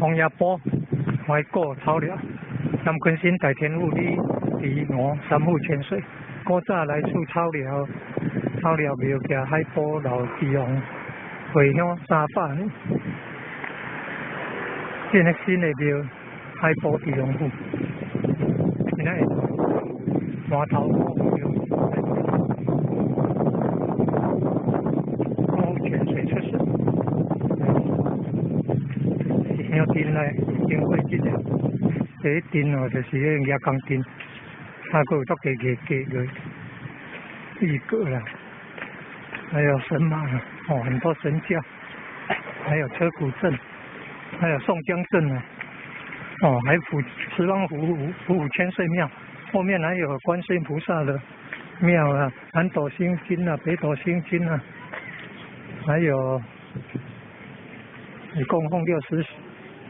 王爷坡、怀古草寮、南昆新大天府里离我三府千岁，古早来处草寮庙徛海埔老地方，回乡300年。建立新的庙海埔地方府，现在码头庙。潜水测试，有灯来经过这个，第一灯哦就是迄个夜光灯，还有足加玉阁啦，还有神马哦，很多神教，还有车鼓阵，还有宋江阵啊，哦，还有慈王府千岁庙，后面还有观世音菩萨的庙啊，南斗星君啊，北斗星君啊。还有供奉60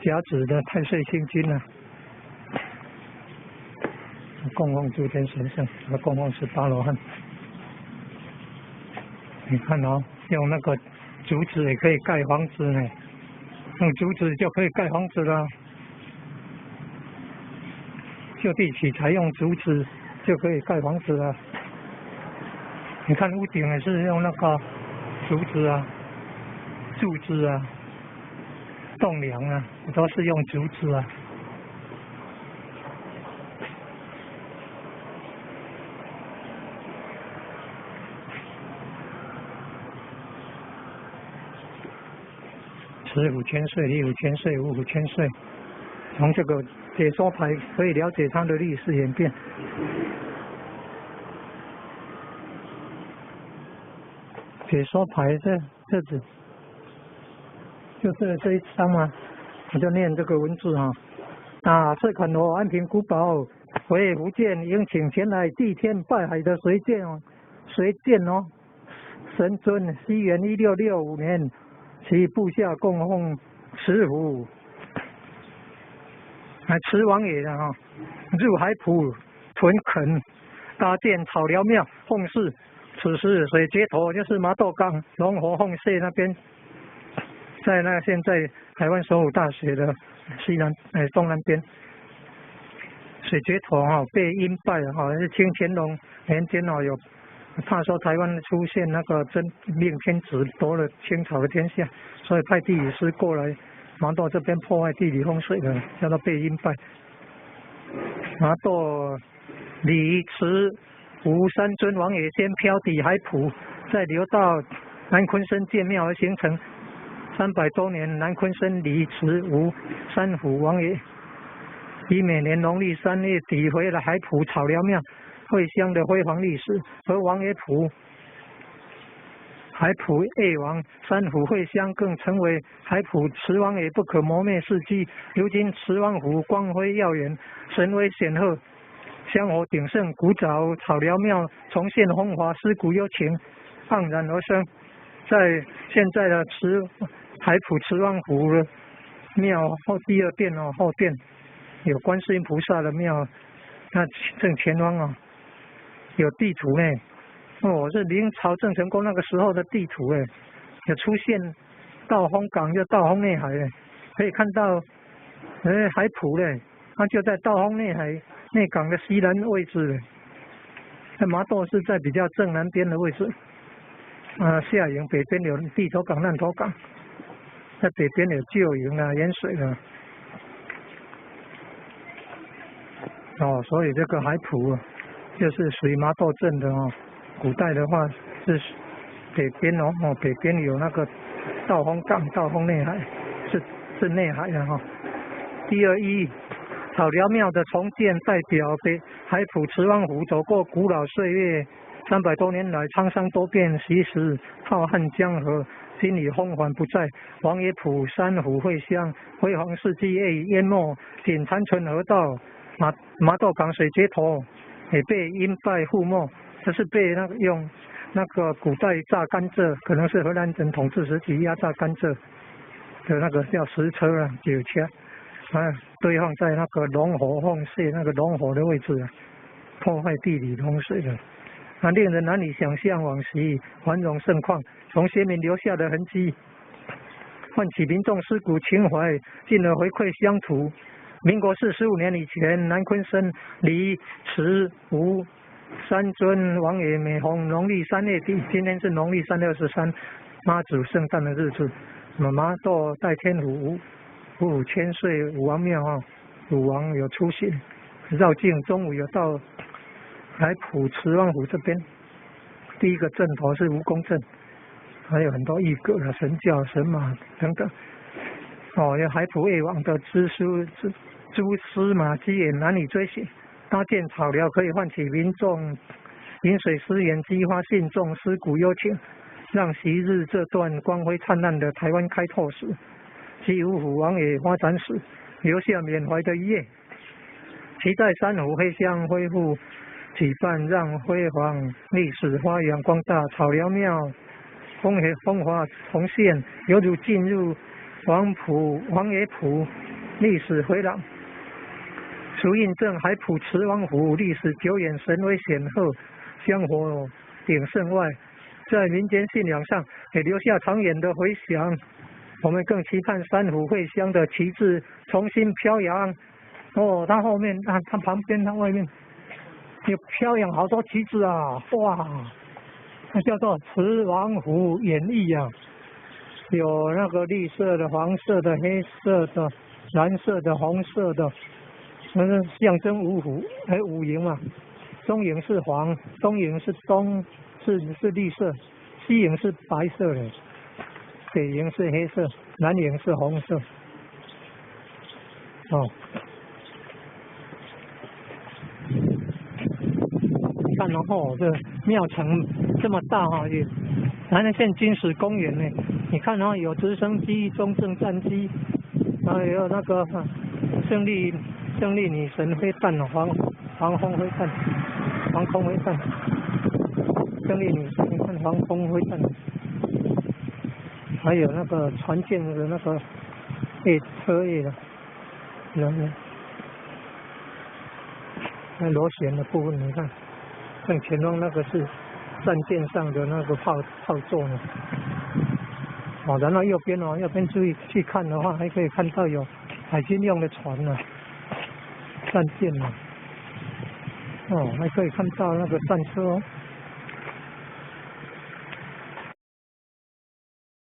甲子的太岁星君啊，供奉诸天神圣，供奉18罗汉。你看哦，用那个竹子也可以盖房子呢，用竹子就可以盖房子了。就地取材，用竹子就可以盖房子了。你看屋顶也是用那个竹子啊、柱子啊、栋梁啊，都是用竹子啊。慈府千岁、李府千岁、五府千岁，从这个解说牌可以了解它的历史演变。解说牌这子就是这一张嘛，我就念这个文字啊。这款安平古堡为福建迎请前来祭天拜海的随舰神尊，西元1665年，其部下供奉慈府，慈王爷的入海埔屯垦，搭建草寮庙，奉祀。此时水接头就是麻豆港龙河凤社那边，在那现在台湾首府大学的东南边，水接头被阴拜是清乾隆年间有怕说台湾出现那个真命天子夺了清朝的天下，所以派地理师过来麻豆这边破坏地理风水的，叫做被阴拜。麻豆李慈吴三尊王爷先漂抵海埔，再流到南昆生建庙而形成。300多年，南昆生李慈吴三府王爷以每年农历3月底回了海埔草寮庙会乡的辉煌历史，而王爷埔、海埔叶王三府会乡更成为海埔慈王爷不可磨灭事迹。如今慈王府光辉耀眼，神威显赫，香火鼎盛，古早草寮庙重现风华，尸骨幽情盎然而生。在现在的海埔慈王府的庙后第2殿后殿有观世音菩萨的庙，那正前方有地图呢。是明朝郑成功那个时候的地图有出现道风港，就道风内海可以看到海埔它就在道风内海内港的西南位置那麻豆是在比较正南边的位置。下营北边有地头港、南头港，在北边有旧营盐水所以这个海埔就是属于麻豆镇的古代的话是北边北边有那个道风港、道风内海，是内海的第二意义，草寮庙的重建代表北海埔慈王府走过古老岁月，300多年来沧桑多变，习时浩瀚江河，今已风帆不再。王爷埔三府会乡辉煌事迹已淹没，仅残存河道。麻豆港水接头也被阴败覆没，这是被用那个古代榨甘蔗，可能是荷兰人统治时期压榨甘蔗的那个叫石车酒车堆放在那个龙河凤社那个龙河的位置破坏地理风水的。令人难以想象往昔繁荣盛况从先民留下的痕迹。唤起民众思古情怀，进而回馈乡土。民国45年以前，南鲲生李、慈、吴三尊王爷每逢农历3月底，今天是农历3月23，妈祖圣诞的日子，妈祖代天虎五千岁武王庙武王有出行，绕境中午有到来普慈王府这边，第一个阵头是蜈蚣阵，还有很多异格的神教、神马等等。有海普卫王的蛛丝马迹也难以追寻。搭建草寮可以唤起民众饮水思源，激发信众思古幽情，让昔日这段光辉灿烂的台湾开拓史及五虎王爷发展史留下缅怀的一页。期待三湖黑乡恢复举办，让辉煌历史发扬光大。草寮庙风华重现，犹如进入王爷埔历史回廊。除印证海普慈王府历史久远、神威显赫、香火鼎盛外，在民间信仰上也留下长远的回响。我们更期盼三湖会乡的旗帜重新飘扬。它后面它旁边它外面有飘扬好多旗帜啊！哇，那叫做慈王府演义啊，有那个绿色的、黄色的、黑色的、蓝色的、红色的。那是象征五虎，还有五营嘛。中营是黄，东营是绿色，西营是白色的，北营是黑色，南营是红色。你看这庙城这么大也南南县军事公园呢。你看有直升机、中正战机，然后也有那个胜利女神飞弹防空飞弹，防空飞弹，胜利女神飞弹防空飞弹，还有那个船舰的那个车叶的，那螺旋的部分你看，正前方那个是战舰上的那个炮座呢。然后右边注意去看的话，还可以看到有海军用的船呢。战舰还可以看到那个战车